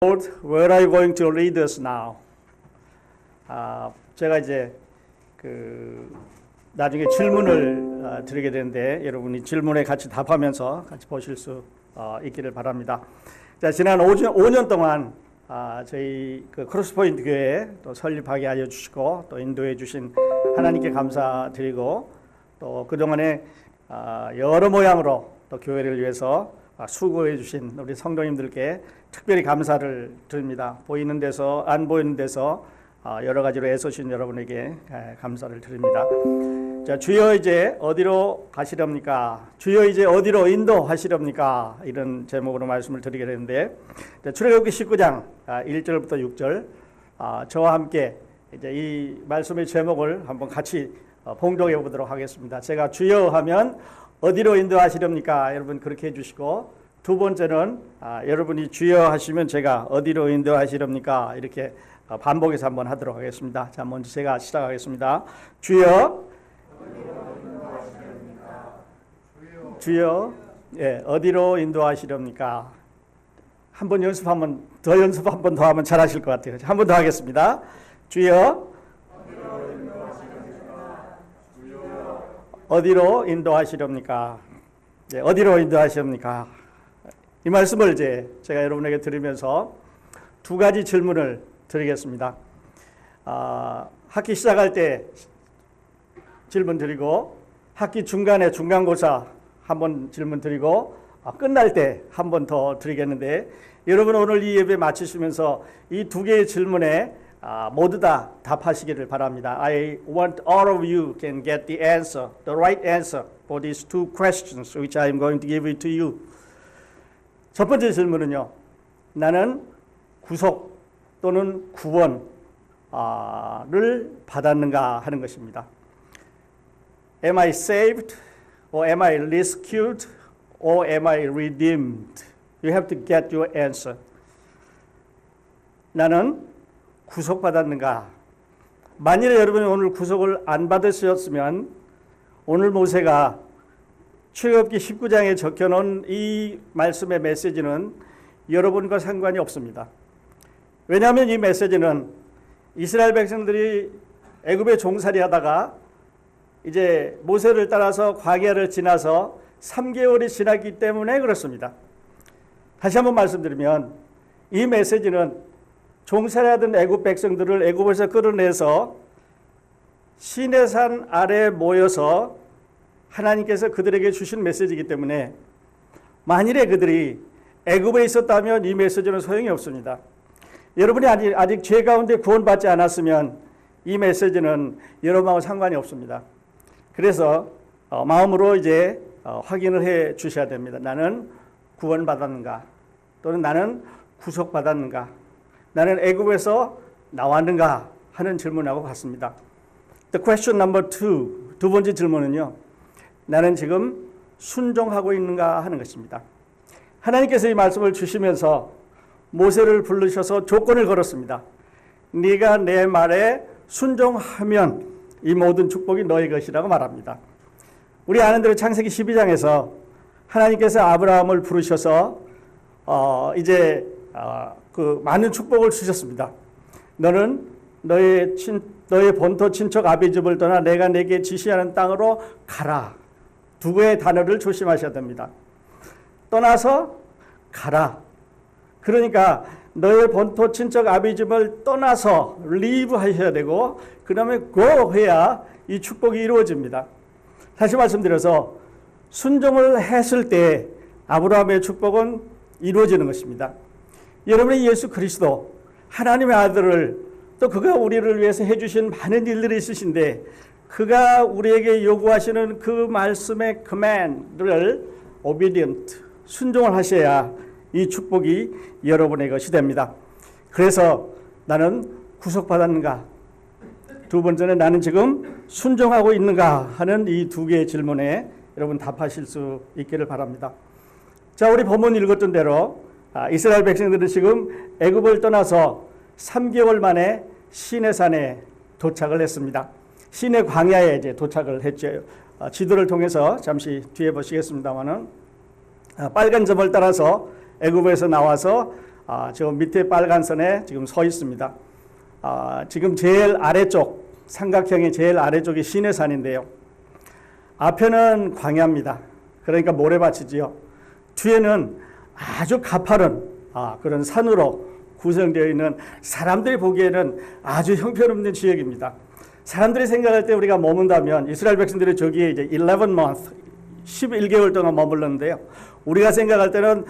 Lord, where are you going to lead us now? 제가 이제 나중에 질문을 드리게 되는데 여러분이 질문에 같이 답하면서 같이 보실 수 있기를 바랍니다. 자, 지난 5년 동안 저희 크로스포인트 교회 또 설립하게 하여 주시고 또 인도해 주신 하나님께 감사드리고 또 그동안에 여러 모양으로 또 교회를 위해서 수고해 주신 우리 성도님들께 특별히 감사를 드립니다. 보이는 데서 안 보이는 데서 여러 가지로 애써주신 여러분에게 감사를 드립니다. 자, 주여 이제 어디로 가시렵니까? 주여 이제 어디로 인도하시렵니까? 이런 제목으로 말씀을 드리게 되는데, 출애굽기 19장 1절부터 6절 저와 함께 이제 이 말씀의 제목을 한번 같이 봉독해 보도록 하겠습니다. 제가 주여 하면 어디로 인도하시렵니까? 여러분 그렇게 해주시고, 두 번째는 여러분이 주여 하시면 제가 어디로 인도하시렵니까? 이렇게 반복해서 한번 하도록 하겠습니다. 자, 먼저 제가 시작하겠습니다. 주여, 주여, 예, 어디로 인도하시렵니까? 한번 연습 한번 더 하면 잘하실 것 같아요. 한 번 더 하겠습니다. 주여, 어디로 인도하시렵니까? 예, 어디로 인도하시렵니까? 이 말씀을 이제 제가 여러분에게 드리면서 두 가지 질문을 드리겠습니다. 학기 시작할 때 질문 드리고, 학기 중간에 중간고사 한번 질문 드리고, 끝날 때 한 번 더 드리겠는데, 여러분 오늘 이 예배 마치시면서 이 두 개의 질문에 모두 다 답하시기를 바랍니다. I want all of you can get the answer, the right answer for these two questions which I am going to give it to you. 첫 번째 질문은요, 나는 구속 또는 구원을 받았는가 하는 것입니다. Am I saved or am I rescued or am I redeemed? You have to get your answer. 나는 구속받았는가? 만일에 여러분이 오늘 구속을 안 받으셨으면 오늘 모세가 출애굽기 19장에 적혀놓은 이 말씀의 메시지는 여러분과 상관이 없습니다. 왜냐하면 이 메시지는 이스라엘 백성들이 애굽에 종살이 하다가 이제 모세를 따라서 광야를 지나서 3개월이 지났기 때문에 그렇습니다. 다시 한번 말씀드리면 이 메시지는 종살이하던 애굽 백성들을 애굽에서 끌어내서 시내산 아래에 모여서 하나님께서 그들에게 주신 메시지이기 때문에 만일에 그들이 애굽에 있었다면 이 메시지는 소용이 없습니다. 여러분이 아직 죄 가운데 구원받지 않았으면 이 메시지는 여러분하고 상관이 없습니다. 그래서 마음으로 이제 확인을 해 주셔야 됩니다. 나는 구원받았는가? 또는 나는 구속받았는가? 나는 애굽에서 나왔는가? 하는 질문하고 같습니다. The question number two, 두 번째 질문은요, 나는 지금 순종하고 있는가 하는 것입니다. 하나님께서 이 말씀을 주시면서 모세를 부르셔서 조건을 걸었습니다. 네가 내 말에 순종하면 이 모든 축복이 너의 것이라고 말합니다. 우리 아는 대로 창세기 12장에서 하나님께서 아브라함을 부르셔서 이제 그 많은 축복을 주셨습니다. 너는 너의 본토 친척 아비집을 떠나 내가 내게 지시하는 땅으로 가라. 두 개의 단어를 조심하셔야 됩니다. 떠나서 가라. 그러니까 너의 본토 친척 아비집을 떠나서 leave 하셔야 되고, 그 다음에 go 해야 이 축복이 이루어집니다. 다시 말씀드려서 순종을 했을 때 아브라함의 축복은 이루어지는 것입니다. 여러분의 예수 그리스도 하나님의 아들을, 또 그가 우리를 위해서 해주신 많은 일들이 있으신데 그가 우리에게 요구하시는 그 말씀의 command를 obedient, 순종을 하셔야 이 축복이 여러분의 것이 됩니다. 그래서 나는 구속받았는가? 두 번째는 나는 지금 순종하고 있는가? 하는 이 두 개의 질문에 여러분 답하실 수 있기를 바랍니다. 자, 우리 본문 읽었던 대로 이스라엘 백성들은 지금 애굽을 떠나서 3개월 만에 시내산에 도착을 했습니다. 시내 광야에 이제 도착을 했죠. 지도를 통해서 잠시 뒤에 보시겠습니다만은 빨간 점을 따라서 애굽에서 나와서 저 밑에 빨간 선에 지금 서 있습니다. 지금 제일 아래쪽, 삼각형의 제일 아래쪽이 시내산인데요. 앞에는 광야입니다. 그러니까 모래밭이지요. 뒤에는 아주 가파른 그런 산으로 구성되어 있는, 사람들이 보기에는 아주 형편없는 지역입니다. 사람들이 생각할 때 우리가 머문다면 이스라엘 백성들이 저기에 이제 11month, 11개월 동안 머물렀는데요. 우리가 생각할 때는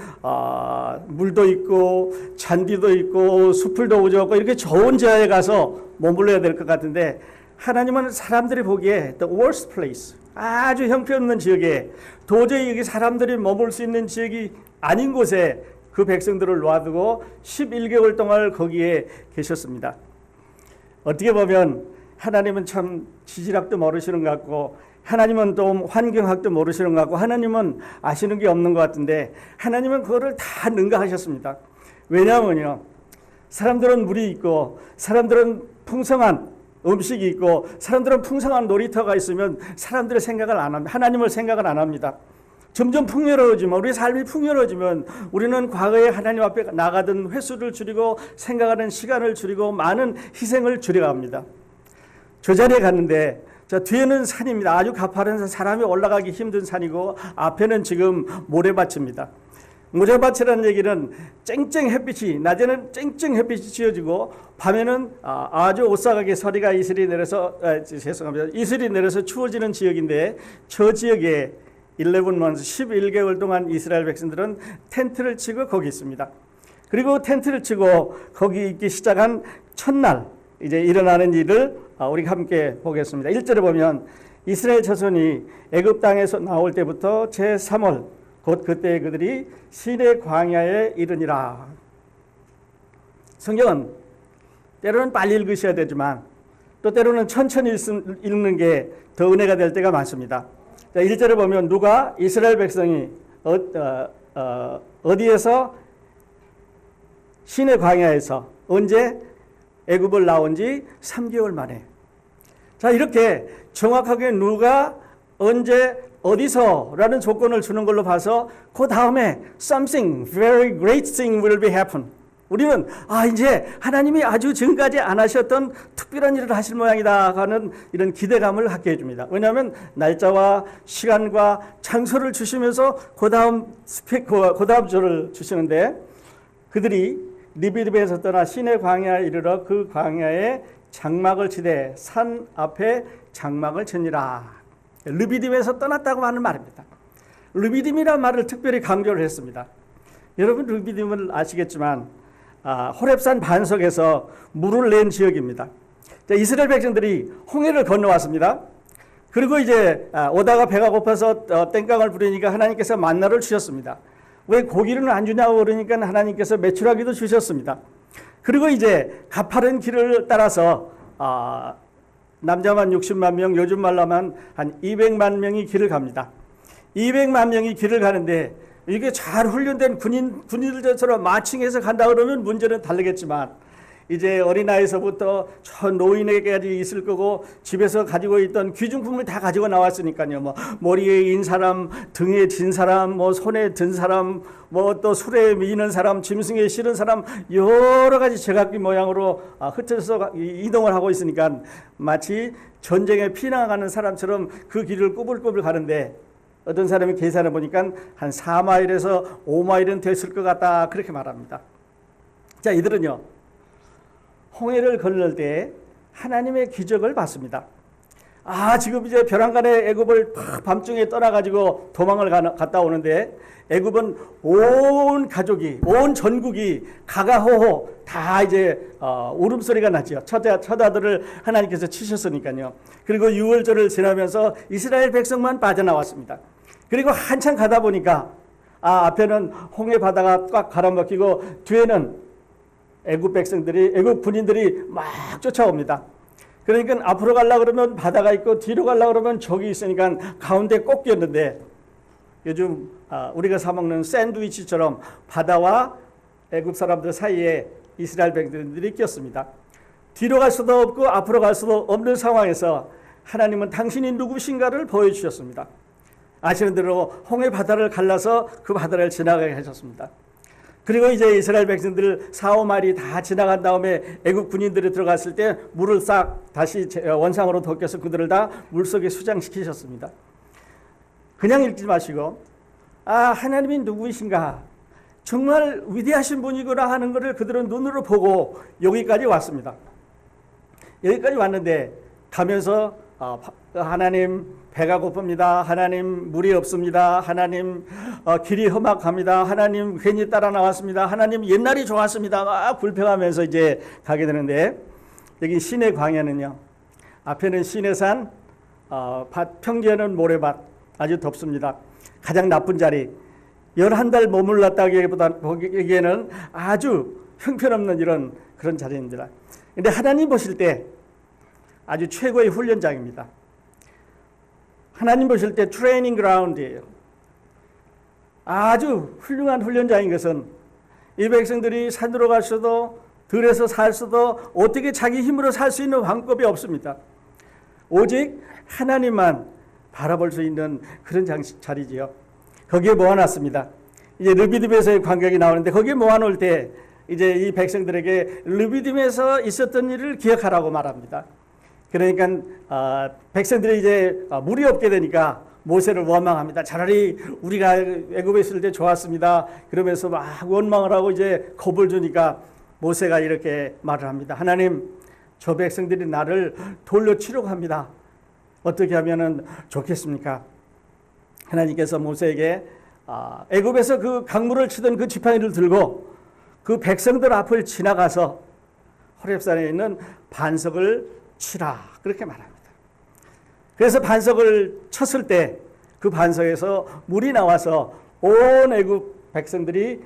물도 있고 잔디도 있고 수풀도 우거지고 이렇게 좋은 지하에 가서 머물러야 될 것 같은데, 하나님은 사람들이 보기에 the worst place, 아주 형편없는 지역에, 도저히 여기 사람들이 머물 수 있는 지역이 아닌 곳에 그 백성들을 놔두고 11개월 동안 거기에 계셨습니다. 어떻게 보면 하나님은 참 지질학도 모르시는 것 같고, 하나님은 또 환경학도 모르시는 것 같고, 하나님은 아시는 게 없는 것 같은데, 하나님은 그거를 다 능가하셨습니다. 왜냐하면요, 사람들은 물이 있고 사람들은 풍성한 음식이 있고 사람들은 풍성한 놀이터가 있으면 사람들의 생각을 안 합니다. 하나님을 생각을 안 합니다. 점점 풍요로워지면, 우리 삶이 풍요로워지면 우리는 과거에 하나님 앞에 나가던 횟수를 줄이고 생각하는 시간을 줄이고 많은 희생을 줄여갑니다. 저 자리에 갔는데 자, 뒤에는 산입니다. 아주 가파른 산, 사람이 올라가기 힘든 산이고 앞에는 지금 모래밭입니다. 모래밭이라는 얘기는 쨍쨍 햇빛이, 낮에는 쨍쨍 햇빛이 지어지고 밤에는 아주 오싹하게 서리가 이슬이 내려서 이슬이 내려서 추워지는 지역인데, 저 지역에 11months, 11개월 동안 이스라엘 백성들은 텐트를 치고 거기 있습니다. 그리고 텐트를 치고 거기 있기 시작한 첫날 이제 일어나는 일을 우리가 함께 보겠습니다. 1절에 보면 이스라엘 자손이 애굽 땅에서 나올 때부터 제3월 곧 그때 그들이 시내 광야에 이르니라. 성경은 때로는 빨리 읽으셔야 되지만 또 때로는 천천히 읽는 게 더 은혜가 될 때가 많습니다. 자, 1절에 보면 누가 이스라엘 백성이 어디에서, 시내 광야에서 언제 애굽을 나온 지 3개월 만에. 자, 이렇게 정확하게 누가 언제 어디서라는 조건을 주는 걸로 봐서 그 다음에 something very great thing will be happen. 우리는 이제 하나님이 아주 지금까지 안 하셨던 특별한 일을 하실 모양이다 하는 이런 기대감을 갖게 해줍니다. 왜냐하면 날짜와 시간과 장소를 주시면서 그 다음 절을 주시는데, 그들이 리비딤에서 떠나 시내 광야에 이르러 그 광야에 장막을 치되 산 앞에 장막을 치니라. 르비딤에서 떠났다고 하는 말입니다. 르비딤이라는 말을 특별히 강조를 했습니다. 여러분 르비딤을 아시겠지만 호렙산 반석에서 물을 낸 지역입니다. 이스라엘 백성들이 홍해를 건너왔습니다. 그리고 이제 오다가 배가 고파서 땡깡을 부리니까 하나님께서 만나를 주셨습니다. 왜 고기를 안 주냐고 그러니까 하나님께서 메추라기도 주셨습니다. 그리고 이제 가파른 길을 따라서 남자만 60만 명, 요즘 말로 하면 한 200만 명이 길을 갑니다. 200만 명이 길을 가는데 이게 잘 훈련된 군인들처럼 마칭해서 간다 그러면 문제는 다르겠지만, 이제 어린아이서부터 저 노인에게까지 있을 거고 집에서 가지고 있던 귀중품을 다 가지고 나왔으니까요. 뭐 머리에 인 사람, 등에 진 사람, 뭐 손에 든 사람, 뭐 또 술에 미는 사람, 짐승에 실은 사람, 여러 가지 제각기 모양으로 흩어져서 이동을 하고 있으니까 마치 전쟁에 피나가는 사람처럼 그 길을 꾸불꾸불 가는데, 어떤 사람이 계산해 보니까 한 4마일에서 5마일은 됐을 것 같다, 그렇게 말합니다. 자, 이들은요 홍해를 건널 때 하나님의 기적을 봤습니다. 지금 이제 벼랑간에 애굽을 밤중에 떠나가지고 도망을 갔다 오는데, 애굽은 온 가족이, 온 전국이 가가호호 다 이제 울음소리가 나죠. 처자들을 하나님께서 치셨으니까요. 그리고 6월절을 지나면서 이스라엘 백성만 빠져나왔습니다. 그리고 한참 가다 보니까 앞에는 홍해 바다가 꽉 가라먹히고 뒤에는 애굽 백성들이, 애굽 군인들이 막 쫓아옵니다. 그러니까 앞으로 가려고 그러면 바다가 있고 뒤로 가려고 그러면 적이 있으니까 가운데 꼭 꼈는데, 요즘 우리가 사 먹는 샌드위치처럼 바다와 애굽 사람들 사이에 이스라엘 백성들이 꼈습니다. 뒤로 갈 수도 없고 앞으로 갈 수도 없는 상황에서 하나님은 당신이 누구신가를 보여주셨습니다. 아시는 대로 홍해 바다를 갈라서 그 바다를 지나가게 하셨습니다. 그리고 이제 이스라엘 백성들 4, 5마일이 다 지나간 다음에 애굽 군인들이 들어갔을 때 물을 싹 다시 원상으로 덮여서 그들을 다 물속에 수장시키셨습니다. 그냥 읽지 마시고 하나님이 누구이신가, 정말 위대하신 분이구나 하는 것을 그들은 눈으로 보고 여기까지 왔습니다. 여기까지 왔는데 가면서 하나님 배가 고픕니다. 하나님 물이 없습니다. 하나님 길이 험악합니다. 하나님 괜히 따라 나왔습니다. 하나님 옛날이 좋았습니다. 막 불평하면서 이제 가게 되는데, 여기 시내 광야는요, 앞에는 시내산, 평지에는 모래밭, 아주 덥습니다. 가장 나쁜 자리, 11달 머물렀다기보기에는 아주 형편없는 이런 그런 자리입니다. 근데 하나님 보실 때 아주 최고의 훈련장입니다. 하나님 보실 때 트레이닝 그라운드예요. 아주 훌륭한 훈련장인 것은 이 백성들이 산으로 갈 수도 들에서 살 수도 어떻게 자기 힘으로 살 수 있는 방법이 없습니다. 오직 하나님만 바라볼 수 있는 그런 자리지요. 거기에 모아놨습니다. 이제 르비딤에서의 광경이 나오는데, 거기에 모아놓을 때 이제 이 백성들에게 르비딤에서 있었던 일을 기억하라고 말합니다. 그러니까 백성들이 이제 물이 없게 되니까 모세를 원망합니다. 차라리 우리가 애굽에 있을 때 좋았습니다. 그러면서 막 원망을 하고 이제 겁을 주니까 모세가 이렇게 말을 합니다. 하나님, 저 백성들이 나를 돌려치려고 합니다. 어떻게 하면 좋겠습니까? 하나님께서 모세에게 애굽에서 그 강물을 치던 그 지팡이를 들고 그 백성들 앞을 지나가서 호렙산에 있는 반석을 치라, 그렇게 말합니다. 그래서 반석을 쳤을 때 그 반석에서 물이 나와서 온 애굽 백성들이,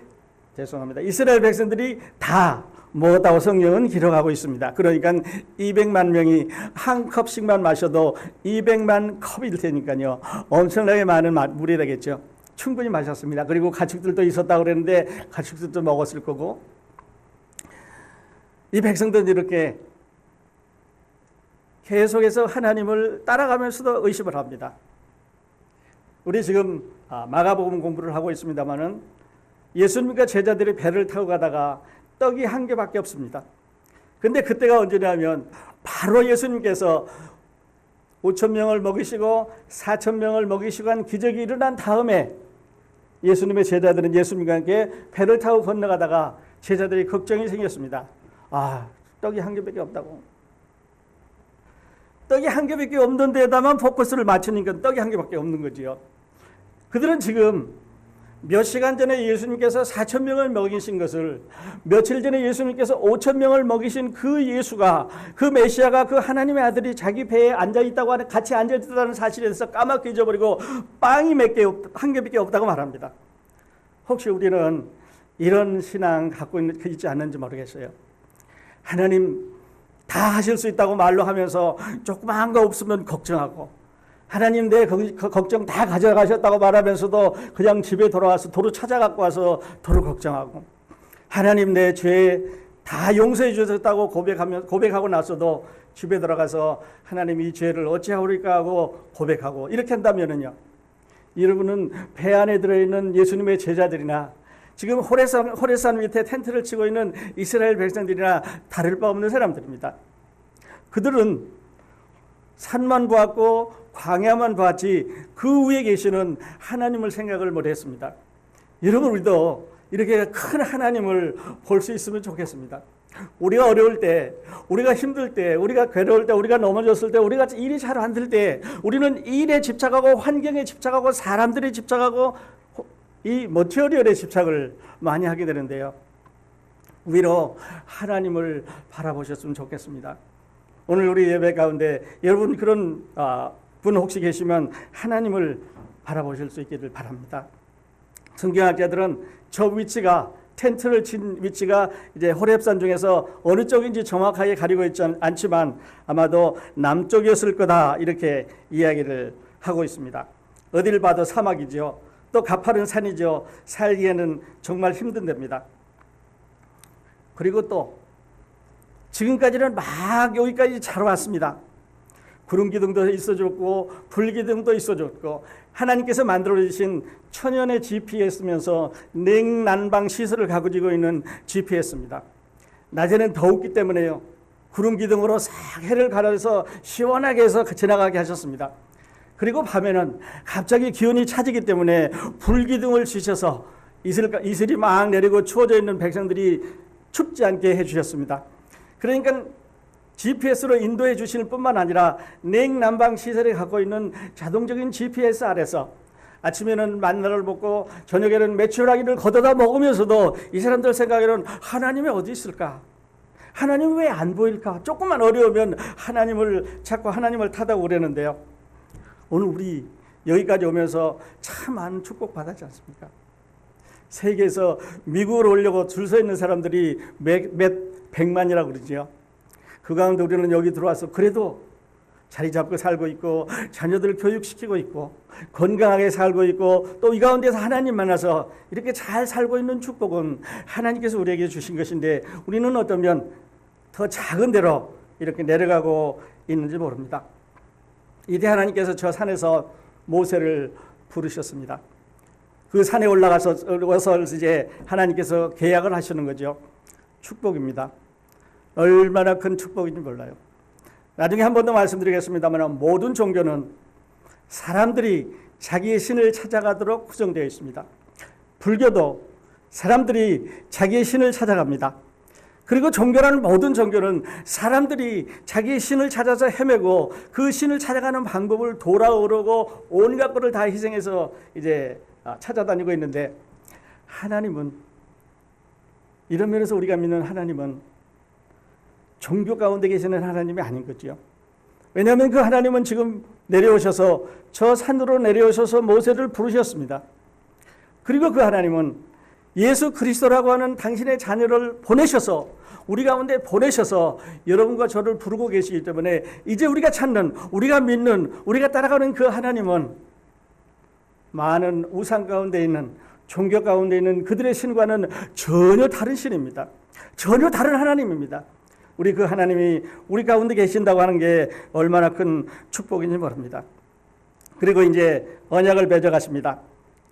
이스라엘 백성들이 다 먹었다고 성경은 기록하고 있습니다. 그러니까 200만 명이 한 컵씩만 마셔도 200만 컵일 테니까요, 엄청나게 많은 물이 되겠죠. 충분히 마셨습니다. 그리고 가축들도 있었다고 그랬는데 가축들도 먹었을 거고, 이 백성들은 이렇게 계속해서 하나님을 따라가면서도 의심을 합니다. 우리 지금 마가복음 공부를 하고 있습니다마는 예수님과 제자들이 배를 타고 가다가 떡이 한 개밖에 없습니다. 근데 그때가 언제냐면 바로 예수님께서 5,000명을 먹이시고 4,000명을 먹이시고 한 기적이 일어난 다음에 예수님의 제자들은 예수님과 함께 배를 타고 건너가다가 제자들이 걱정이 생겼습니다. 떡이 한 개밖에 없다고. 떡이 한 개밖에 없는 데다만 포커스를 맞추니까 떡이 한 개밖에 없는 거지요. 그들은 지금 몇 시간 전에 예수님께서 4,000명을 먹이신 것을, 며칠 전에 예수님께서 5,000명을 먹이신 그 예수가, 그 메시아가, 그 하나님의 아들이 자기 배에 앉아있다고 하는, 같이 앉아있다는 사실에 대해서 까맣게 잊어버리고 빵이 한 개밖에 없다고 말합니다. 혹시 우리는 이런 신앙 갖고 있지 않는지 모르겠어요. 하나님 다 하실 수 있다고 말로 하면서 조그마한 거 없으면 걱정하고, 하나님 내 걱정 다 가져가셨다고 말하면서도 그냥 집에 돌아와서 도로 찾아갖고 와서 도로 걱정하고, 하나님 내 죄 다 용서해 주셨다고 고백하고 나서도 집에 들어가서 하나님 이 죄를 어찌하오리까 하고 고백하고, 이렇게 한다면은요, 여러분은 배 안에 들어있는 예수님의 제자들이나 지금 호레산 밑에 텐트를 치고 있는 이스라엘 백성들이나 다를 바 없는 사람들입니다. 그들은 산만 보았고 광야만 봤지 그 위에 계시는 하나님을 생각을 못했습니다. 여러분, 우리도 이렇게 큰 하나님을 볼 수 있으면 좋겠습니다. 우리가 어려울 때, 우리가 힘들 때, 우리가 괴로울 때, 우리가 넘어졌을 때, 우리가 일이 잘 안 될 때, 우리는 일에 집착하고 환경에 집착하고 사람들에 집착하고 이 머티리얼에 집착을 많이 하게 되는데요, 위로 하나님을 바라보셨으면 좋겠습니다. 오늘 우리 예배 가운데 여러분 그런 분 혹시 계시면 하나님을 바라보실 수 있기를 바랍니다. 성경학자들은 저 위치가, 텐트를 친 위치가 이제 호렙산 중에서 어느 쪽인지 정확하게 가리고 있지 않지만 아마도 남쪽이었을 거다, 이렇게 이야기를 하고 있습니다. 어디를 봐도 사막이죠. 또 가파른 산이죠. 살기에는 정말 힘든 데입니다. 그리고 또 지금까지는 막 여기까지 잘 왔습니다. 구름 기둥도 있어줬고 불 기둥도 있어줬고 하나님께서 만들어주신 천연의 GPS면서 냉난방 시설을 가지고 있는 GPS입니다. 낮에는 더웠기 때문에요. 구름 기둥으로 싹 해를 가려서 시원하게 해서 지나가게 하셨습니다. 그리고 밤에는 갑자기 기온이 차지기 때문에 불 기둥을 주셔서 이슬이 막 내리고 추워져 있는 백성들이 춥지 않게 해주셨습니다. 그러니까 GPS로 인도해 주실 뿐만 아니라 냉난방 시설이 갖고 있는 자동적인 GPS 아래서 아침에는 만나를 먹고 저녁에는 메추라기를 걷어다 먹으면서도 이 사람들 생각에는 하나님이 어디 있을까? 하나님 왜 안 보일까? 조금만 어려우면 하나님을 찾고 하나님을 타다고 그러는데요. 오늘 우리 여기까지 오면서 참 많은 축복 받았지 않습니까? 세계에서 미국으로 오려고 줄 서 있는 사람들이 몇 백만이라고 그러죠. 그 가운데 우리는 여기 들어와서 그래도 자리 잡고 살고 있고 자녀들 교육시키고 있고 건강하게 살고 있고 또 이 가운데서 하나님 만나서 이렇게 잘 살고 있는 축복은 하나님께서 우리에게 주신 것인데 우리는 어쩌면 더 작은 데로 이렇게 내려가고 있는지 모릅니다. 이때 하나님께서 저 산에서 모세를 부르셨습니다. 그 산에 올라가서 이제 하나님께서 계약을 하시는 거죠. 축복입니다. 얼마나 큰 축복인지 몰라요. 나중에 한 번 더 말씀드리겠습니다만 모든 종교는 사람들이 자기의 신을 찾아가도록 구성되어 있습니다. 불교도 사람들이 자기의 신을 찾아갑니다. 그리고 종교라는 모든 종교는 사람들이 자기의 신을 찾아서 헤매고 그 신을 찾아가는 방법을 돌아오르고 온갖 것을 다 희생해서 이제 찾아다니고 있는데 하나님은 이런 면에서 우리가 믿는 하나님은 종교 가운데 계시는 하나님이 아닌 거죠. 왜냐하면 그 하나님은 지금 내려오셔서 저 산으로 내려오셔서 모세를 부르셨습니다. 그리고 그 하나님은 예수 그리스도라고 하는 당신의 자녀를 보내셔서 우리 가운데 보내셔서 여러분과 저를 부르고 계시기 때문에 이제 우리가 찾는 우리가 믿는 우리가 따라가는 그 하나님은 많은 우상 가운데 있는 종교 가운데 있는 그들의 신과는 전혀 다른 신입니다. 전혀 다른 하나님입니다. 우리 그 하나님이 우리 가운데 계신다고 하는 게 얼마나 큰 축복인지 모릅니다. 그리고 이제 언약을 맺어가십니다.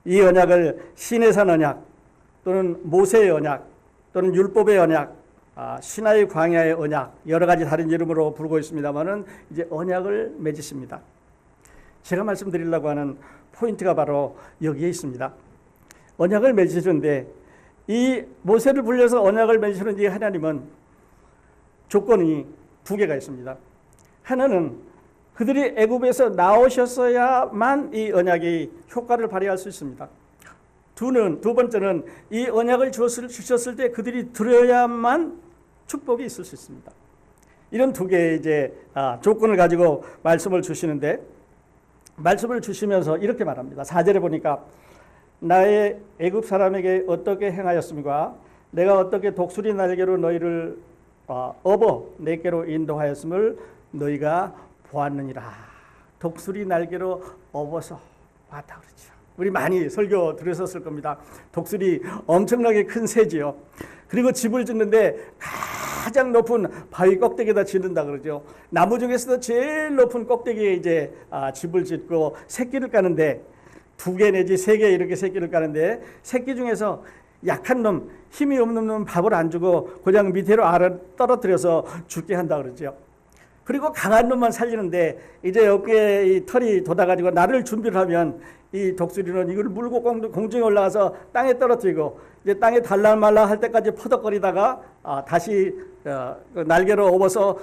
이 언약을 시내산 언약 또는 모세의 언약 또는 율법의 언약, 시나이 광야의 언약 여러 가지 다른 이름으로 부르고 있습니다만은 이제 언약을 맺으십니다. 제가 말씀드리려고 하는 포인트가 바로 여기에 있습니다. 언약을 맺으시는데 이 모세를 불려서 언약을 맺으시는 이 하나님은 조건이 두 개가 있습니다. 하나는 그들이 애굽에서 나오셨어야만 이 언약이 효과를 발휘할 수 있습니다. 두 번째는 이 언약을 주셨을 때 그들이 들어야만 축복이 있을 수 있습니다. 이런 두 개의 이제 조건을 가지고 말씀을 주시는데 말씀을 주시면서 이렇게 말합니다. 4절에 보니까 나의 애굽 사람에게 어떻게 행하였습니까? 내가 어떻게 독수리 날개로 너희를 업어 내게로 인도하였음을 너희가 보았느니라. 독수리 날개로 업어서 왔다 그러죠. 우리 많이 설교 들으셨을 겁니다. 독수리 엄청나게 큰 새지요. 그리고 집을 짓는데 가장 높은 바위 꼭대기에다 짓는다 그러죠. 나무 중에서도 제일 높은 꼭대기에 이제 집을 짓고 새끼를 까는데 2개 내지 3개 이렇게 새끼를 까는데 새끼 중에서 약한 놈, 힘이 없는 놈 밥을 안 주고 그냥 밑으로 떨어뜨려서 죽게 한다 그러죠. 그리고 강한 놈만 살리는데 이제 어깨에 이 털이 돋아가지고 나를 준비를 하면 이 독수리는 이걸 물고 공중에 올라가서 땅에 떨어뜨리고 이제 땅에 달라말라 할 때까지 퍼덕거리다가 다시 날개로 업어서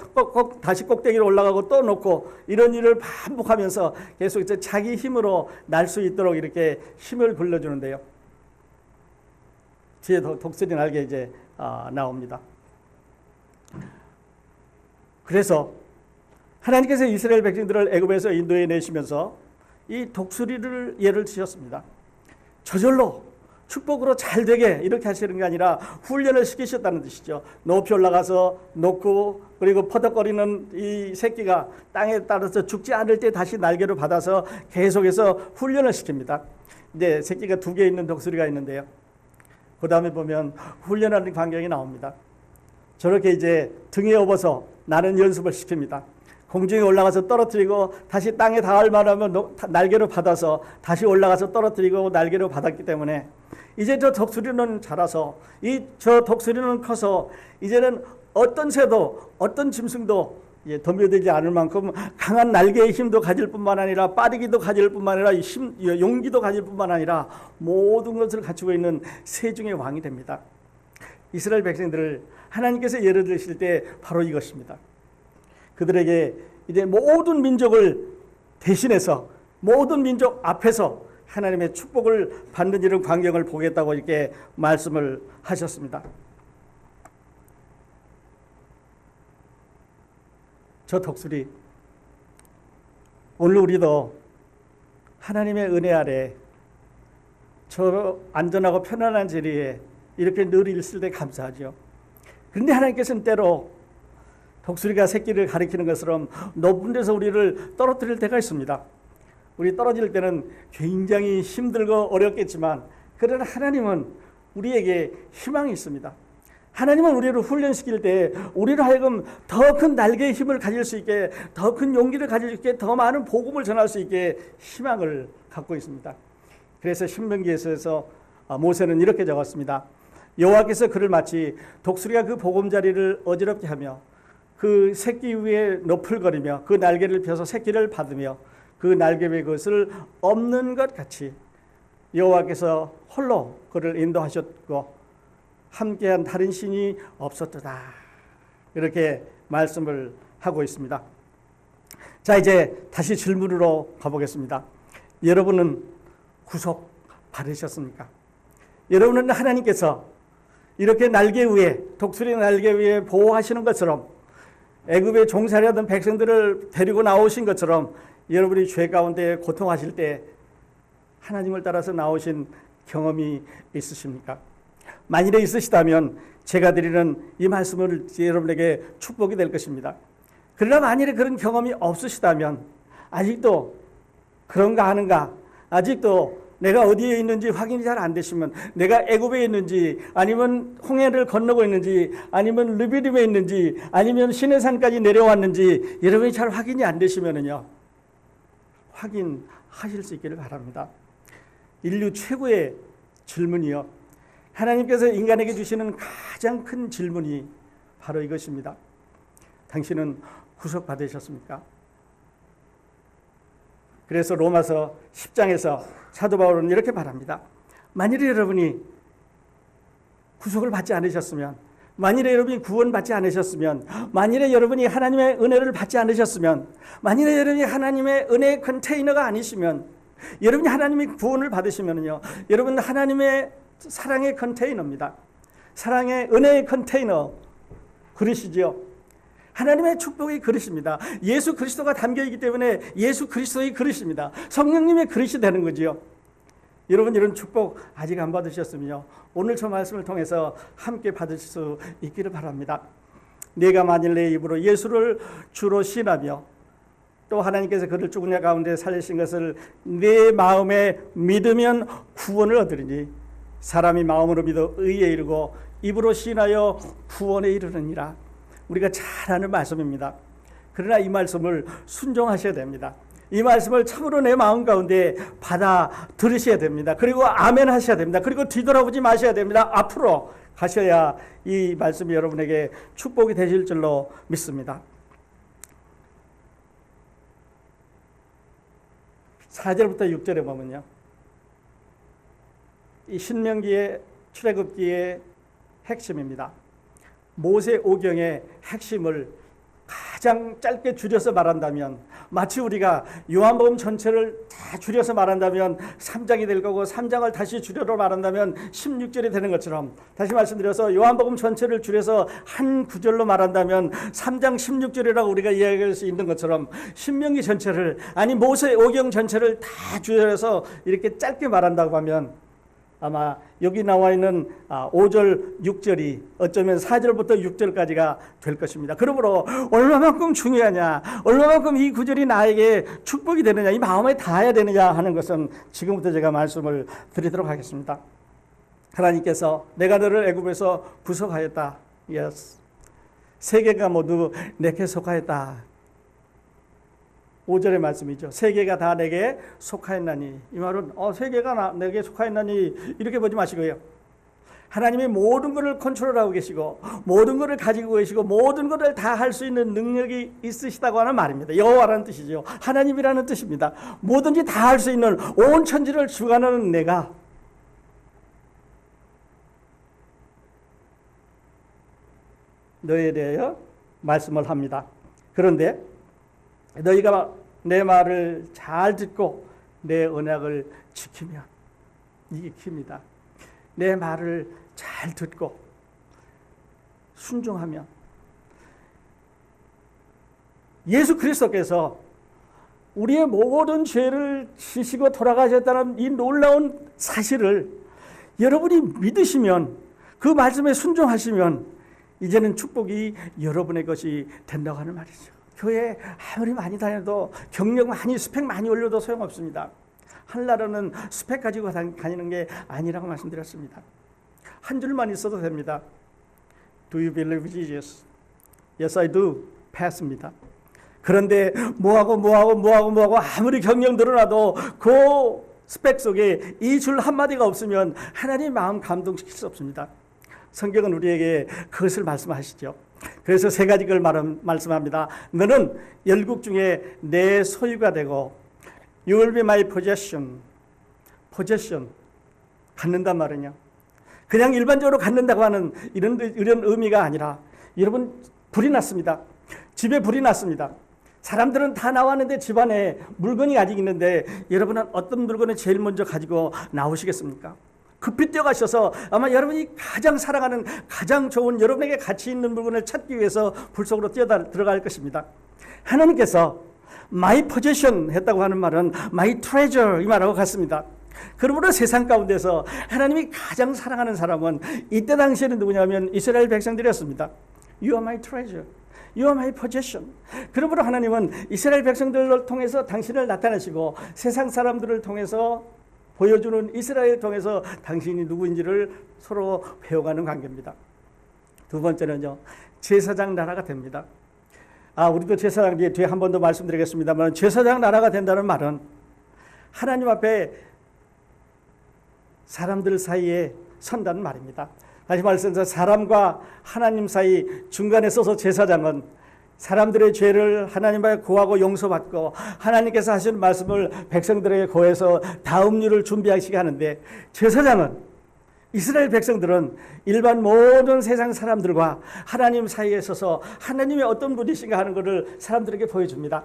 다시 꼭대기로 올라가고 또 놓고 이런 일을 반복하면서 계속 이제 자기 힘으로 날 수 있도록 이렇게 힘을 불러주는데요. 뒤에 독수리 날개 이제 나옵니다. 그래서 하나님께서 이스라엘 백성들을 애굽에서 인도해 내시면서 이 독수리를 예를 드셨습니다. 저절로 축복으로 잘 되게 이렇게 하시는 게 아니라 훈련을 시키셨다는 뜻이죠. 높이 올라가서 놓고 그리고 퍼덕거리는 이 새끼가 땅에 따라서 죽지 않을 때 다시 날개를 받아서 계속해서 훈련을 시킵니다. 이제 새끼가 2개 있는 독수리가 있는데요. 그 다음에 보면 훈련하는 광경이 나옵니다. 저렇게 이제 등에 업어서 나는 연습을 시킵니다. 공중에 올라가서 떨어뜨리고 다시 땅에 닿을 만하면 날개로 받아서 다시 올라가서 떨어뜨리고 날개로 받았기 때문에 이제 저 독수리는 자라서 저 독수리는 커서 이제는 어떤 새도 어떤 짐승도 덤벼들지 않을 만큼 강한 날개의 힘도 가질 뿐만 아니라 빠르기도 가질 뿐만 아니라 용기도 가질 뿐만 아니라 모든 것을 갖추고 있는 새 중의 왕이 됩니다. 이스라엘 백성들을 하나님께서 예를 드실 때 바로 이것입니다. 그들에게 이제 모든 민족을 대신해서 모든 민족 앞에서 하나님의 축복을 받는 이런 광경을 보겠다고 이렇게 말씀을 하셨습니다. 저 독수리, 오늘 우리도 하나님의 은혜 아래 저 안전하고 편안한 자리에 이렇게 늘 있을 때 감사하죠. 그런데 하나님께서는 때로 독수리가 새끼를 가리키는 것처럼 높은 데서 우리를 떨어뜨릴 때가 있습니다. 우리 떨어질 때는 굉장히 힘들고 어렵겠지만 그러나 하나님은 우리에게 희망이 있습니다. 하나님은 우리를 훈련시킬 때 우리로 하여금 더 큰 날개의 힘을 가질 수 있게, 더 큰 용기를 가질 수 있게, 더 많은 복음을 전할 수 있게 희망을 갖고 있습니다. 그래서 신명기에서 모세는 이렇게 적었습니다. 여호와께서 그를 마치 독수리가 그 보금자리를 어지럽게 하며 그 새끼 위에 너풀거리며 그 날개를 펴서 새끼를 받으며 그 날개 위에 그것을 엎는 것 같이 여호와께서 홀로 그를 인도하셨고 함께한 다른 신이 없었도다. 이렇게 말씀을 하고 있습니다. 자, 이제 다시 질문으로 가보겠습니다. 여러분은 구속 받으셨습니까? 여러분은 하나님께서 이렇게 날개 위에, 독수리 날개 위에 보호하시는 것처럼 애굽에 종살이하던 백성들을 데리고 나오신 것처럼 여러분이 죄 가운데 고통하실 때 하나님을 따라서 나오신 경험이 있으십니까? 만일에 있으시다면 제가 드리는 이 말씀을 여러분에게 축복이 될 것입니다. 그러나 만일에 그런 경험이 없으시다면 아직도 그런가 하는가, 아직도 내가 어디에 있는지 확인이 잘 안 되시면, 내가 애굽에 있는지 아니면 홍해를 건너고 있는지 아니면 르비딤에 있는지 아니면 시내산까지 내려왔는지 여러분이 잘 확인이 안 되시면은요, 확인하실 수 있기를 바랍니다. 인류 최고의 질문이요, 하나님께서 인간에게 주시는 가장 큰 질문이 바로 이것입니다. 당신은 구속받으셨습니까? 그래서 로마서 10장에서 사도 바울은 이렇게 말합니다. 만일에 여러분이 구속을 받지 않으셨으면, 만일에 여러분이 구원받지 않으셨으면, 만일에 여러분이 하나님의 은혜를 받지 않으셨으면, 만일에 여러분이 하나님의 은혜의 컨테이너가 아니시면, 여러분이 하나님의 구원을 받으시면요, 여러분은 하나님의 사랑의 컨테이너입니다. 사랑의 은혜의 컨테이너 그릇이지요. 하나님의 축복의 그릇입니다. 예수 그리스도가 담겨있기 때문에 예수 그리스도의 그릇입니다. 성령님의 그릇이 되는 거지요. 여러분, 이런 축복 아직 안 받으셨으면요, 오늘 저 말씀을 통해서 함께 받으실 수 있기를 바랍니다. 내가 만일 내 입으로 예수를 주로 신하며 또 하나님께서 그를 죽은 자 가운데 살리신 것을 내 마음에 믿으면 구원을 얻으리니 사람이 마음으로 믿어 의에 이르고 입으로 신하여 구원에 이르느니라. 우리가 잘 아는 말씀입니다. 그러나 이 말씀을 순종하셔야 됩니다. 이 말씀을 참으로 내 마음 가운데 받아 들으셔야 됩니다. 그리고 아멘 하셔야 됩니다. 그리고 뒤돌아보지 마셔야 됩니다. 앞으로 가셔야 이 말씀이 여러분에게 축복이 되실 줄로 믿습니다. 4절부터 6절에 보면요, 이 신명기의 출애굽기의 핵심입니다. 모세오경의 핵심을 가장 짧게 줄여서 말한다면, 마치 우리가 요한복음 전체를 다 줄여서 말한다면 3장이 될 거고 3장을 다시 줄여서 말한다면 16절이 되는 것처럼, 다시 말씀드려서 요한복음 전체를 줄여서 한 구절로 말한다면 3장 16절이라고 우리가 이야기할 수 있는 것처럼, 신명기 전체를, 아니 모세오경 전체를 다 줄여서 이렇게 짧게 말한다고 하면 아마 여기 나와 있는 5절, 6절이 어쩌면 4절부터 6절까지가 될 것입니다. 그러므로 얼마만큼 중요하냐, 얼마만큼 이 구절이 나에게 축복이 되느냐, 이 마음에 닿아야 되느냐 하는 것은 지금부터 제가 말씀을 드리도록 하겠습니다. 하나님께서 내가 너를 애굽에서 구속하였다. Yes. 세계가 모두 내게 속하였다. 5절의 말씀이죠. 세계가 다 내게 속하였나니. 이 말은 세계가 내게 속하였나니 이렇게 보지 마시고요. 하나님이 모든 것을 컨트롤하고 계시고 모든 것을 가지고 계시고 모든 것을 다 할 수 있는 능력이 있으시다고 하는 말입니다. 여호와라는 뜻이죠. 하나님이라는 뜻입니다. 뭐든지 다 할 수 있는 온 천지를 주관하는 내가 너희에 대하여 말씀을 합니다. 그런데 너희가 내 말을 잘 듣고 내 언약을 지키면, 이게 킵니다. 내 말을 잘 듣고 순종하면, 예수 그리스도께서 우리의 모든 죄를 지시고 돌아가셨다는 이 놀라운 사실을 여러분이 믿으시면, 그 말씀에 순종하시면 이제는 축복이 여러분의 것이 된다고 하는 말이죠. 교회 아무리 많이 다녀도 경력 많이 스펙 많이 올려도 소용없습니다. 하늘나라는 스펙 가지고 다니는 게 아니라고 말씀드렸습니다. 한 줄만 있어도 됩니다. Do you believe Jesus? Yes, I do. 패스입니다. 그런데 뭐하고 아무리 경력 늘어나도 그 스펙 속에 이 줄 한마디가 없으면 하나님 마음 감동시킬 수 없습니다. 성경은 우리에게 그것을 말씀하시죠. 그래서 세 가지 걸 말씀합니다. 너는 열국 중에 내 소유가 되고 You will be my possession. possession. 갖는단 말은요. 그냥 일반적으로 갖는다고 하는 이런 의미가 아니라, 여러분, 불이 났습니다. 집에 불이 났습니다. 사람들은 다 나왔는데 집안에 물건이 아직 있는데 여러분은 어떤 물건을 제일 먼저 가지고 나오시겠습니까? 급히 뛰어가셔서 아마 여러분이 가장 사랑하는, 가장 좋은, 여러분에게 가치 있는 물건을 찾기 위해서 불 속으로 들어갈 것입니다. 하나님께서 my possession 했다고 하는 말은 my treasure 이 말하고 같습니다. 그러므로 세상 가운데서 하나님이 가장 사랑하는 사람은 이때 당시에는 누구냐면 이스라엘 백성들이었습니다. You are my treasure. You are my possession. 그러므로 하나님은 이스라엘 백성들을 통해서 당신을 나타내시고 세상 사람들을 통해서 보여주는 이스라엘을 통해서 당신이 누구인지를 서로 배워가는 관계입니다. 두 번째는요, 제사장 나라가 됩니다. 우리도 제사장 뒤에 한 번 더 말씀드리겠습니다만, 제사장 나라가 된다는 말은 하나님 앞에 사람들 사이에 선다는 말입니다. 다시 말해서 사람과 하나님 사이 중간에 서서 제사장은 사람들의 죄를 하나님 앞에 고하고 용서받고 하나님께서 하시는 말씀을 백성들에게 고해서 다음 일을 준비하시게 하는데, 제사장은, 이스라엘 백성들은 일반 모든 세상 사람들과 하나님 사이에 서서 하나님의 어떤 분이신가 하는 것을 사람들에게 보여줍니다.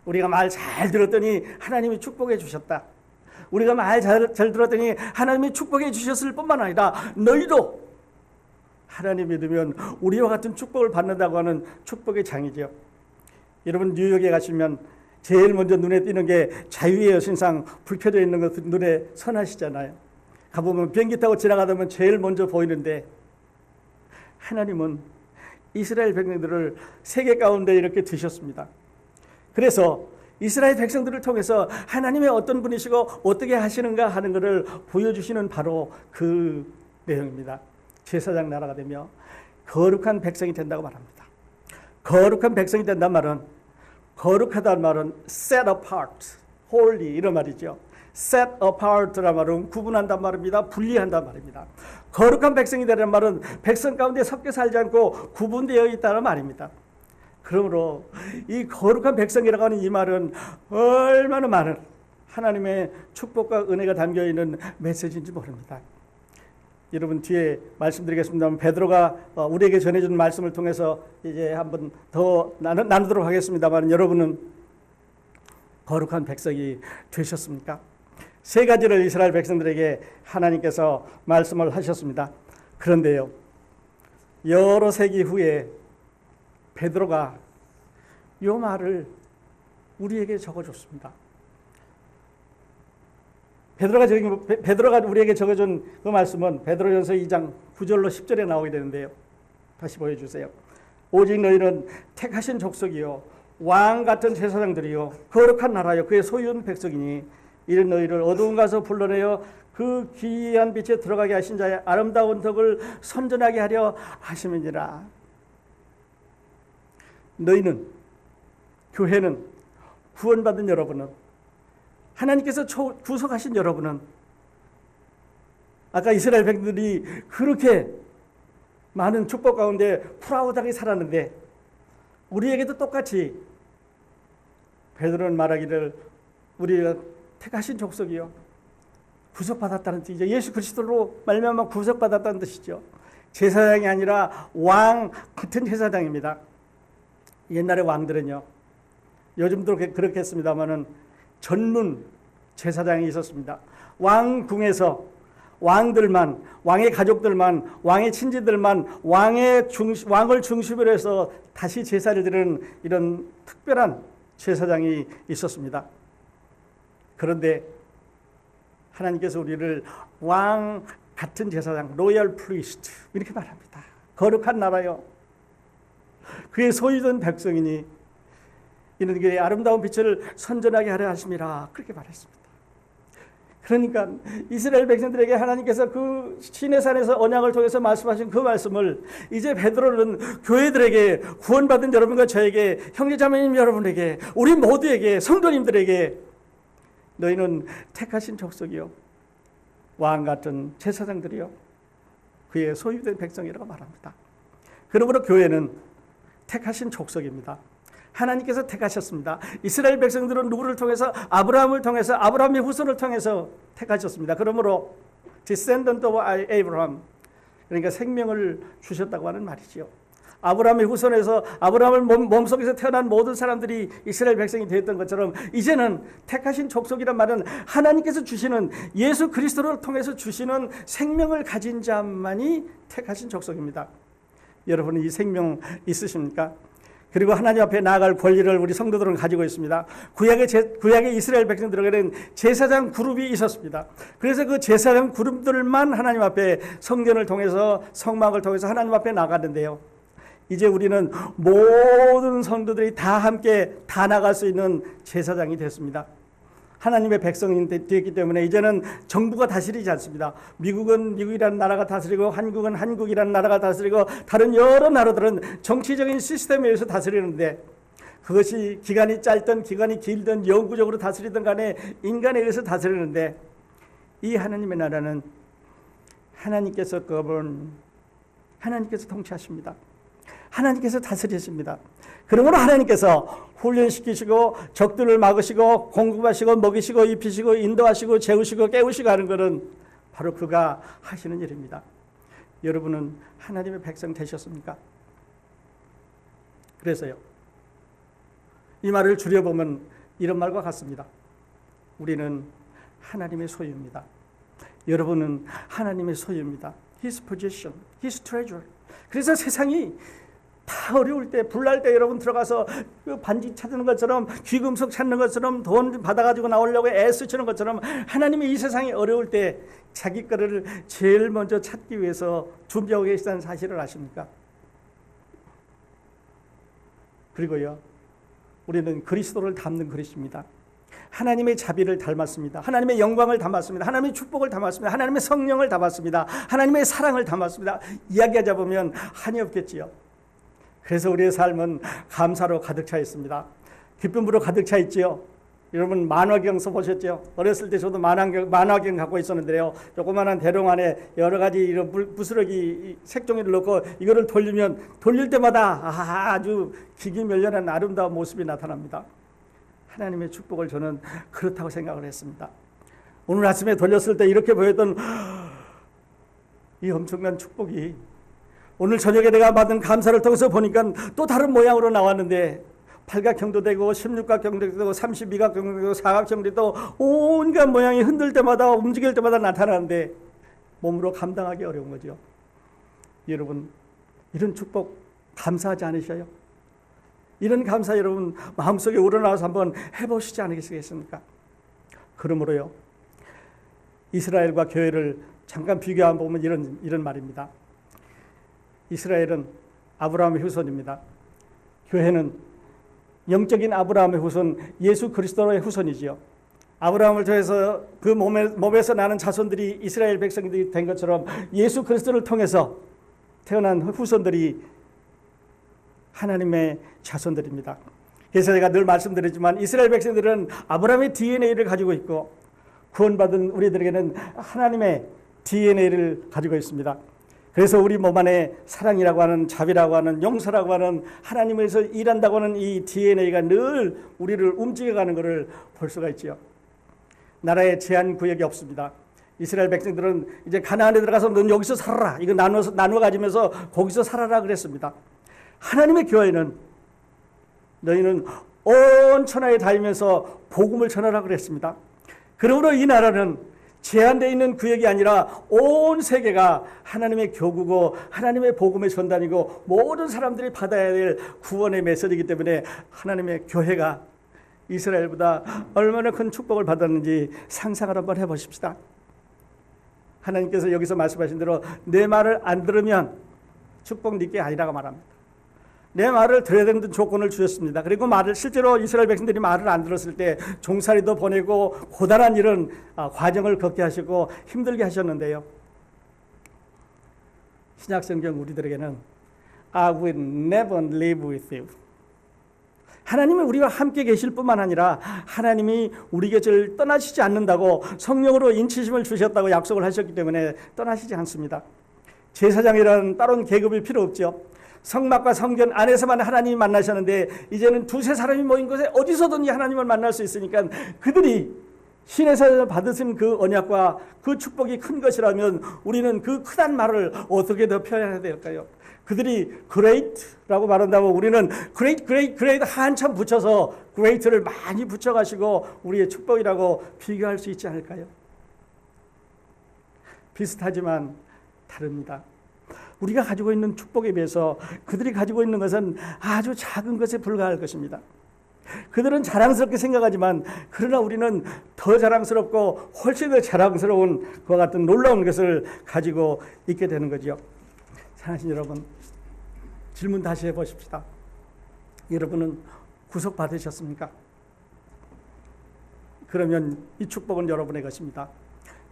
우리가 말 잘 들었더니 하나님이 축복해 주셨다. 우리가 말 잘 들었더니 하나님이 축복해 주셨을 뿐만 아니라 너희도 하나님 믿으면 우리와 같은 축복을 받는다고 하는 축복의 장이죠. 여러분, 뉴욕에 가시면 제일 먼저 눈에 띄는 게 자유의 여신상 불 켜져 있는 것 눈에 선하시잖아요. 가보면 비행기 타고 지나가다 보면 제일 먼저 보이는데, 하나님은 이스라엘 백성들을 세계 가운데 이렇게 두셨습니다. 그래서 이스라엘 백성들을 통해서 하나님의 어떤 분이시고 어떻게 하시는가 하는 것을 보여주시는 바로 그 내용입니다. 제사장 나라가 되며 거룩한 백성이 된다고 말합니다. 거룩한 백성이 된다는 말은, 거룩하다는 말은 set apart, holy 이런 말이죠. set apart란 말은 구분한단 말입니다. 분리한단 말입니다. 거룩한 백성이 되는 말은 백성 가운데 섞여 살지 않고 구분되어 있다는 말입니다. 그러므로 이 거룩한 백성이라고 하는 이 말은 얼마나 많은 하나님의 축복과 은혜가 담겨있는 메시지인지 모릅니다. 여러분, 뒤에 말씀드리겠습니다만, 베드로가 우리에게 전해준 말씀을 통해서 이제 한번 더 나누도록 하겠습니다만, 여러분은 거룩한 백성이 되셨습니까? 세 가지를 이스라엘 백성들에게 하나님께서 말씀을 하셨습니다. 그런데요, 여러 세기 후에 베드로가 이 말을 우리에게 적어줬습니다. 베드로가 우리에게 적어준 그 말씀은 베드로전서 2장 9절로 10절에 나오게 되는데요. 다시 보여주세요. 오직 너희는 택하신 족속이요 왕 같은 제사장들이요 거룩한 나라요 그의 소유한 백성이니 이런 너희를 어두운 가서 불러내어 그 귀한 빛에 들어가게 하신 자의 아름다운 덕을 선전하게 하려 하심이니라. 너희는, 교회는 구원받은 여러분은, 하나님께서 구속하신 여러분은, 아까 이스라엘 백성들이 그렇게 많은 축복 가운데 프라우드하게 살았는데 우리에게도 똑같이 베드로는 말하기를 우리가 택하신 족속이요 구속받았다는 뜻이죠. 예수 그리스도로 말미암아 구속받았다는 뜻이죠. 제사장이 아니라 왕 같은 제사장입니다. 옛날의 왕들은요, 요즘도 그렇게 했습니다마는 전문 제사장이 있었습니다. 왕궁에서 왕들만, 왕의 가족들만, 왕의 친지들만 왕을 중심으로 해서 다시 제사를 드리는 이런 특별한 제사장이 있었습니다. 그런데 하나님께서 우리를 왕 같은 제사장, 로열 프리스트 이렇게 말합니다. 거룩한 나라요, 그의 소유된 백성이니 이는 그의 아름다운 빛을 선전하게 하려 하심이라, 그렇게 말했습니다. 그러니까 이스라엘 백성들에게 하나님께서 그 시내산에서 언약을 통해서 말씀하신 그 말씀을 이제 베드로는 교회들에게, 구원받은 여러분과 저에게, 형제자매님 여러분에게, 우리 모두에게, 성도님들에게, 너희는 택하신 족속이요 왕 같은 제사장들이요 그의 소유된 백성이라고 말합니다. 그러므로 교회는 택하신 족속입니다. 하나님께서 택하셨습니다. 이스라엘 백성들은 누구를 통해서? 아브라함을 통해서, 아브라함의 후손을 통해서 택하셨습니다. 그러므로 descendant of Abraham, 그러니까 생명을 주셨다고 하는 말이죠. 아브라함의 후손에서, 아브라함을 몸속에서 태어난 모든 사람들이 이스라엘 백성이 되었던 것처럼 이제는 택하신 족속이란 말은 하나님께서 주시는, 예수 그리스도를 통해서 주시는 생명을 가진 자만이 택하신 족속입니다. 여러분은 이 생명 있으십니까? 그리고 하나님 앞에 나아갈 권리를 우리 성도들은 가지고 있습니다. 구약의 이스라엘 백성들에게는 제사장 그룹이 있었습니다. 그래서 그 제사장 그룹들만 하나님 앞에 성전을 통해서, 성막을 통해서 하나님 앞에 나가는데요, 이제 우리는 모든 성도들이 다 함께 다 나갈 수 있는 제사장이 됐습니다. 하나님의 백성이 되었기 때문에 이제는 정부가 다스리지 않습니다. 미국은 미국이라는 나라가 다스리고, 한국은 한국이라는 나라가 다스리고, 다른 여러 나라들은 정치적인 시스템에 의해서 다스리는데, 그것이 기간이 짧든 기간이 길든 영구적으로 다스리든 간에 인간에 의해서 다스리는데, 이 하나님의 나라는 하나님께서 하나님께서 통치하십니다. 하나님께서 다스리십니다. 그러므로 하나님께서 훈련시키시고 적들을 막으시고 공급하시고 먹이시고 입히시고 인도하시고 재우시고 깨우시고 하는 것은 바로 그가 하시는 일입니다. 여러분은 하나님의 백성 되셨습니까? 그래서요, 이 말을 줄여보면 이런 말과 같습니다. 우리는 하나님의 소유입니다. 여러분은 하나님의 소유입니다. His possession, His treasure. 그래서 세상이 다 어려울 때, 불날 때 여러분 들어가서 그 반지 찾는 것처럼, 귀금속 찾는 것처럼, 돈 받아가지고 나오려고 애쓰시는 것처럼, 하나님이 이 세상이 어려울 때 자기 거를 제일 먼저 찾기 위해서 준비하고 계시다는 사실을 아십니까? 그리고요, 우리는 그리스도를 닮는 그릇입니다. 하나님의 자비를 닮았습니다. 하나님의 영광을 담았습니다. 하나님의 축복을 담았습니다. 하나님의 성령을 담았습니다. 하나님의 사랑을 담았습니다. 이야기하자 보면 한이 없겠지요. 그래서 우리의 삶은 감사로 가득 차 있습니다. 기쁨으로 가득 차 있지요. 여러분 만화경 써보셨죠? 어렸을 때 저도 만화경 갖고 있었는데요, 조그마한 대롱 안에 여러 가지 이런 부스러기 색종이를 넣고 이거를 돌릴 때마다 아주 기기멸렬한 아름다운 모습이 나타납니다. 하나님의 축복을 저는 그렇다고 생각을 했습니다. 오늘 아침에 돌렸을 때 이렇게 보였던 이 엄청난 축복이 오늘 저녁에 내가 받은 감사를 통해서 보니까 또 다른 모양으로 나왔는데, 팔각형도 되고 16각형도 되고 32각형도 되고 사각형도 되고 온갖 모양이 흔들 때마다, 움직일 때마다 나타나는데 몸으로 감당하기 어려운 거죠. 여러분, 이런 축복 감사하지 않으셔요? 이런 감사 여러분 마음속에 우러나와서 한번 해보시지 않으시겠습니까? 그러므로요, 이스라엘과 교회를 잠깐 비교해 보면 이런 말입니다. 이스라엘은 아브라함의 후손입니다. 교회는 영적인 아브라함의 후손, 예수 그리스도의 후손이지요. 아브라함을 통해서 그 몸에서 나는 자손들이 이스라엘 백성들이 된 것처럼 예수 그리스도를 통해서 태어난 후손들이 하나님의 자손들입니다. 그래서 제가 늘 말씀드렸지만 이스라엘 백성들은 아브라함의 DNA를 가지고 있고 구원받은 우리들에게는 하나님의 DNA를 가지고 있습니다. 그래서 우리 몸 안에 사랑이라고 하는, 자비라고 하는, 용서라고 하는, 하나님에서 일한다고 하는 이 DNA가 늘 우리를 움직여가는 것을 볼 수가 있죠. 나라에 제한 구역이 없습니다. 이스라엘 백성들은 이제 가나안에 들어가서 넌 여기서 살아라, 이거 나누어 가지면서 거기서 살아라 그랬습니다. 하나님의 교회는 너희는 온 천하에 다니면서 복음을 전하라 그랬습니다. 그러므로 이 나라는 제한되어 있는 구역이 아니라 온 세계가 하나님의 교구고 하나님의 복음의 전단이고 모든 사람들이 받아야 될 구원의 메시지이기 때문에 하나님의 교회가 이스라엘보다 얼마나 큰 축복을 받았는지 상상을 한번 해보십시다. 하나님께서 여기서 말씀하신 대로 내 말을 안 들으면 축복 네게 아니라고 말합니다. 내 말을 들어야 되는 조건을 주셨습니다. 그리고 실제로 이스라엘 백성들이 말을 안 들었을 때 종살이도 보내고 고단한 이런 과정을 겪게 하시고 힘들게 하셨는데요. 신약성경 우리들에게는 I will never live with you. 하나님은 우리와 함께 계실 뿐만 아니라 하나님이 우리 곁을 떠나시지 않는다고 성령으로 인치심을 주셨다고 약속을 하셨기 때문에 떠나시지 않습니다. 제사장이라는 다른 계급이 필요 없죠. 성막과 성전 안에서만 하나님이 만나셨는데 이제는 두세 사람이 모인 곳에 어디서든지 하나님을 만날 수 있으니까 그들이 신에서 받으신 그 언약과 그 축복이 큰 것이라면 우리는 그 크단 말을 어떻게 더 표현해야 될까요? 그들이 great라고 말한다고 우리는 great 한참 붙여서 great를 많이 붙여가시고 우리의 축복이라고 비교할 수 있지 않을까요? 비슷하지만 다릅니다. 우리가 가지고 있는 축복에 비해서 그들이 가지고 있는 것은 아주 작은 것에 불과할 것입니다. 그들은 자랑스럽게 생각하지만 그러나 우리는 더 자랑스럽고 훨씬 더 자랑스러운 그와 같은 놀라운 것을 가지고 있게 되는 거죠. 사랑하신 여러분, 질문 다시 해보십시다. 여러분은 구속받으셨습니까? 그러면 이 축복은 여러분의 것입니다.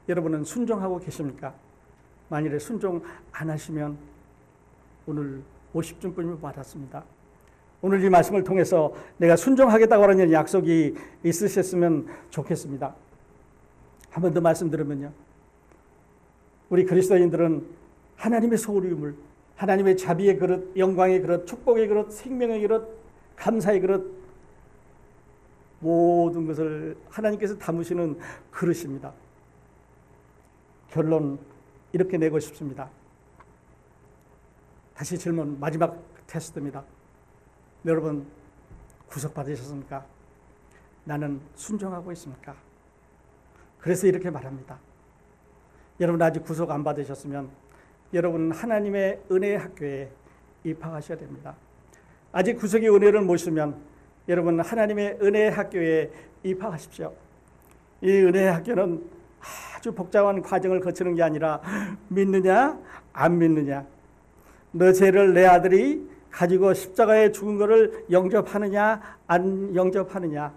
여러분은 순종하고 계십니까? 만일에 순종 안 하시면 오늘 50중권을 받았습니다. 오늘 이 말씀을 통해서 내가 순종하겠다고 하는 약속이 있으셨으면 좋겠습니다. 한 번 더 말씀드리면요. 우리 그리스도인들은 하나님의 소유물, 하나님의 자비의 그릇, 영광의 그릇, 축복의 그릇, 생명의 그릇, 감사의 그릇, 모든 것을 하나님께서 담으시는 그릇입니다. 결론 이렇게 내고 싶습니다. 다시 질문, 마지막 테스트입니다. 여러분 구속받으셨습니까? 나는 순종하고 있습니까? 그래서 이렇게 말합니다. 여러분 아직 구속 안 받으셨으면 여러분 하나님의 은혜의 학교에 입학하셔야 됩니다. 아직 구속의 은혜를 모시면 여러분 하나님의 은혜의 학교에 입학하십시오. 이 은혜의 학교는 아주 복잡한 과정을 거치는 게 아니라 믿느냐 안 믿느냐, 너 죄를 내 아들이 가지고 십자가에 죽은 것을 영접하느냐 안 영접하느냐,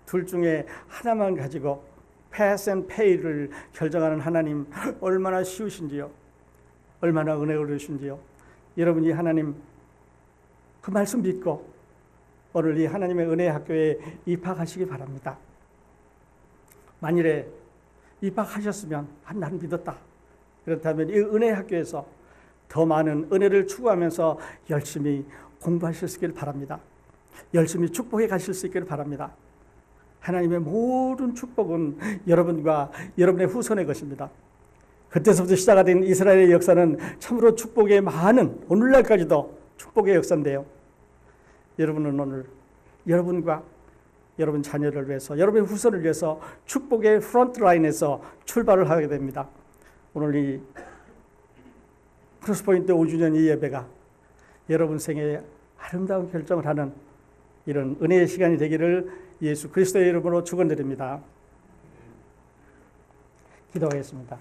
둘 중에 하나만 가지고 pass and pay를 결정하는 하나님 얼마나 쉬우신지요, 얼마나 은혜로우신지요. 여러분이 하나님 그 말씀 믿고 오늘 이 하나님의 은혜의 학교에 입학하시기 바랍니다. 만일에 입학하셨으면 나는 믿었다, 그렇다면 이 은혜의 학교에서 더 많은 은혜를 추구하면서 열심히 공부하실 수 있기를 바랍니다. 열심히 축복해 가실 수 있기를 바랍니다. 하나님의 모든 축복은 여러분과 여러분의 후손의 것입니다. 그때서부터 시작된 이스라엘의 역사는 참으로 축복의 많은, 오늘날까지도 축복의 역사인데요. 여러분은 오늘 여러분과 여러분 자녀를 위해서, 여러분의 후손을 위해서 축복의 프론트라인에서 출발을 하게 됩니다. 오늘 이 크로스포인트 5주년 이 예배가 여러분 생애에 아름다운 결정을 하는 이런 은혜의 시간이 되기를 예수 그리스도의 이름으로 축원드립니다. 기도하겠습니다.